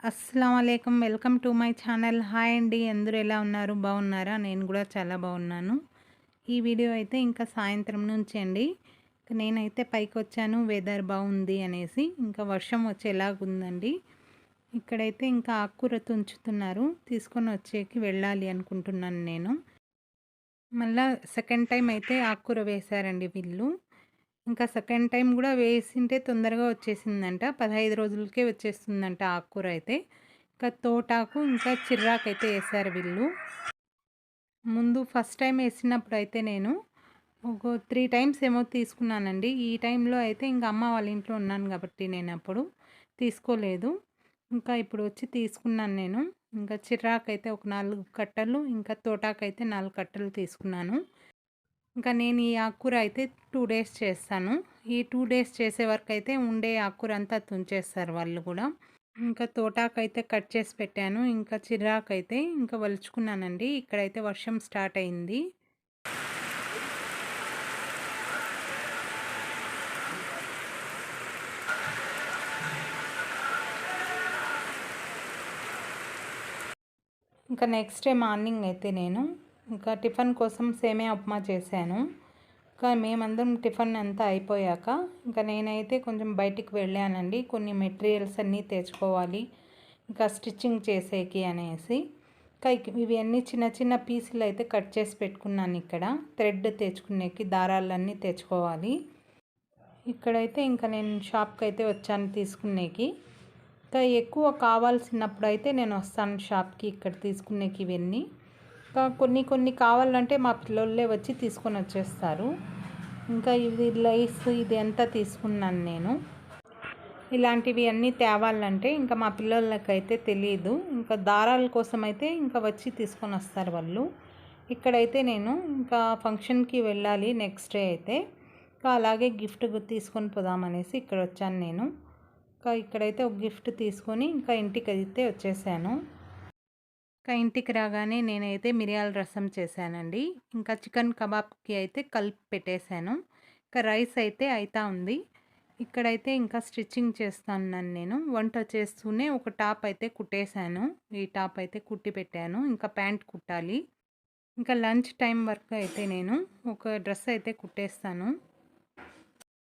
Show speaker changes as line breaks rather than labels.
అస్సలామలైకుం. Welcome to my channel. Hi అండి. అందరూ ఎలా ఉన్నారు? బాగున్నారా? నేను కూడా చాలా బాగున్నాను. ఈ వీడియో అయితే ఇంకా సాయంత్రం నుంచి అండి. నేనైతే పైకొచ్చాను వెదర్ బాగుంది అనేసి. ఇంకా వర్షం వచ్చేలాగుందండి. ఇక్కడైతే ఇంకా ఆకుకూర తుంచుతున్నారు. తీసుకొని వచ్చేకి వెళ్ళాలి అనుకుంటున్నాను నేను. మళ్ళా సెకండ్ టైం అయితే ఆకుకూర వేశారండి వీళ్ళు. ఇంకా సెకండ్ టైం కూడా వేసింటే తొందరగా వచ్చేసిందంట. 15 రోజులకే వచ్చేస్తుందంట ఆకుకూర అయితే. ఇంకా తోటాకు ఇంకా చిర్రాకైతే వేశారు వీళ్ళు. ముందు ఫస్ట్ టైం వేసినప్పుడైతే నేను ఒక 3 టైమ్స్ ఏమో తీసుకున్నానండి. ఈ టైంలో అయితే ఇంక అమ్మ వాళ్ళ ఇంట్లో ఉన్నాను కాబట్టి నేనప్పుడు తీసుకోలేదు. ఇంకా ఇప్పుడు వచ్చి తీసుకున్నాను నేను. ఇంకా చిర్రాకైతే ఒక 4 కట్టలు, ఇంకా తోటాకైతే 4 కట్టలు తీసుకున్నాను. ఇంకా నేను ఈ ఆకుకూర అయితే 2 డేస్ చేస్తాను. ఈ 2 డేస్ చేసే వరకైతే ఉండే ఆకుకూర అంతా తుంచేస్తారు వాళ్ళు కూడా. ఇంకా తోటాకైతే కట్ చేసి పెట్టాను. ఇంకా చిర్రాకైతే ఇంకా వలుచుకున్నానండి. ఇక్కడైతే వర్షం స్టార్ట్ అయింది. ఇంకా నెక్స్ట్ డే మార్నింగ్ అయితే నేను ఇంకా టిఫిన్ కోసం సేమియా ఉప్మా చేశాను. ఇంకా మేమందరం టిఫిన్ అంతా అయిపోయాక ఇంకా నేనైతే కొంచెం బయటికి వెళ్ళానండి. కొన్ని మెటీరియల్స్ అన్నీ తెచ్చుకోవాలి ఇంకా స్టిచ్చింగ్ చేసేకి అనేసి. ఇంకా ఇవన్నీ చిన్న చిన్న పీసులు అయితే కట్ చేసి పెట్టుకున్నాను. ఇక్కడ థ్రెడ్ తెచ్చుకునేకి దారాలన్నీ తెచ్చుకోవాలి. ఇక్కడైతే ఇంకా నేను షాప్కి అయితే వచ్చాను తీసుకునేకి. ఇంకా ఎక్కువ కావాల్సినప్పుడు అయితే నేను వస్తాను షాప్కి ఇక్కడ తీసుకునేకి ఇవన్నీ. ఇంకా కొన్ని కొన్ని కావాలంటే మా పిల్లలే వచ్చి తీసుకొని వచ్చేస్తారు. ఇంకా ఇది లైస్ ఇది అంతా తీసుకున్నాను నేను. ఇలాంటివి అన్నీ తేవాలంటే ఇంకా మా పిల్లలకైతే తెలియదు. ఇంకా దారాల కోసం అయితే ఇంకా వచ్చి తీసుకొని వస్తారు వాళ్ళు. ఇక్కడైతే నేను ఇంకా ఫంక్షన్కి వెళ్ళాలి నెక్స్ట్ డే అయితే. ఇంకా అలాగే గిఫ్ట్ తీసుకొని పోదామనేసి ఇక్కడ వచ్చాను నేను. ఇంకా ఇక్కడైతే ఒక గిఫ్ట్ తీసుకొని ఇంకా ఇంటికి అయితే వచ్చేసాను. ఇంకా ఇంటికి రాగానే నేనైతే మిరియాల రసం చేశానండి. ఇంకా చికెన్ కబాబ్కి అయితే కలిపి పెట్టేశాను. ఇంకా రైస్ అయితే అయితా ఉంది. ఇక్కడైతే ఇంకా స్టిచ్చింగ్ చేస్తున్నాను నేను. వంట చేస్తూనే ఒక టాప్ అయితే కుట్టేశాను. ఈ టాప్ అయితే కుట్టి పెట్టాను. ఇంకా ప్యాంట్ కుట్టాలి. ఇంకా లంచ్ టైం వరకు అయితే నేను ఒక డ్రెస్ అయితే కుట్టేస్తాను.